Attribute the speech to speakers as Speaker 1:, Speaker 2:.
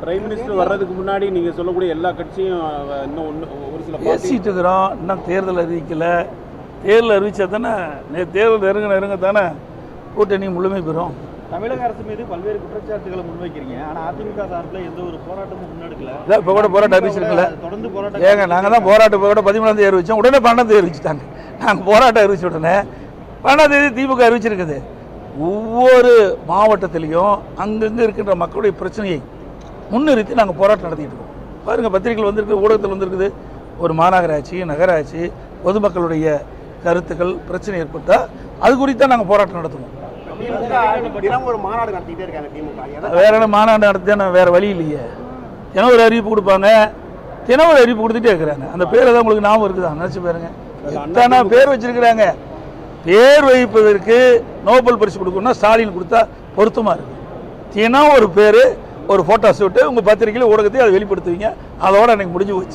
Speaker 1: Prime minister வர்றதுக்கு முன்னாடி நீங்கள் சொல்லக்கூடிய எல்லா கட்சியும் இன்னும் ஒரு சில
Speaker 2: பேசிட்டு இருக்கிறோம். இன்னும் தேர்தல் அறிவிக்கல. தேர்தல் அறிவிச்சா தானே தேர்தல் நெருங்க தானே கூட்டணி முழுமை பெறும்.
Speaker 3: தமிழக அரசு மீது பல்வேறு குற்றச்சாட்டுகளை முன்வைக்கிறீங்க. ஆனால் அதிமுக சார்பில் எந்த ஒரு போராட்டமும் முன்னெடுக்கல.
Speaker 2: இப்போ கூட போராட்டம் அறிவிச்சிருக்கல.
Speaker 3: தொடர்ந்து போராட்டம்
Speaker 2: ஏங்க நாங்கள் தான் போராட்டம் இப்போ கூட 13ஆம் தேதி அறிவிச்சோம். உடனே 12ஆம் தேதி அறிவிச்சிட்டாங்க. நாங்கள் போராட்டம் அறிவிச்ச உடனே 12ஆம் தேதி திமுக அறிவிச்சிருக்குது. ஒவ்வொரு மாவட்டத்திலையும் அங்கங்கே இருக்கின்ற மக்களுடைய பிரச்சனையை முன்னிறுத்தி நாங்கள் போராட்டம் நடத்திட்டு இருக்கோம். பாருங்கள், பத்திரிகைகள் வந்திருக்கு, ஊடகத்தில் வந்திருக்குது. ஒரு மாநகராட்சி, நகராட்சி, பொதுமக்களுடைய கருத்துக்கள் பிரச்சனை ஏற்பட்டால் அது குறித்தான் நாங்கள் போராட்டம் நடத்துவோம்.
Speaker 3: ஒரு மாநாடு நடத்திட்டே இருக்காங்க திமுக.
Speaker 2: வேற என்ன மாநாடு நடத்தினா வேற வழி இல்லையே. தினம் ஒரு அறிவிப்பு கொடுப்பாங்க, தினம் ஒரு அறிவிப்பு கொடுத்துட்டே இருக்கிறாங்க. அந்த பேரை தான் உங்களுக்கு ஞாபகம் இருக்குதா? நினைச்சு பாருங்க, எத்தனை பேர் வச்சிருக்கிறாங்க. பேர் வைப்பதற்கு நோபல் பரிசு கொடுக்கணும்னா ஸ்டாலின் கொடுத்தா பொருத்தமா இருக்கு. தினம் ஒரு பேர், ஒரு போட்டோ ஷூட்டு உங்க பத்திரிகையில் ஊடகத்தையும் அதை வெளிப்படுத்துவீங்க. அதோட எனக்கு முடிஞ்சு போச்சு.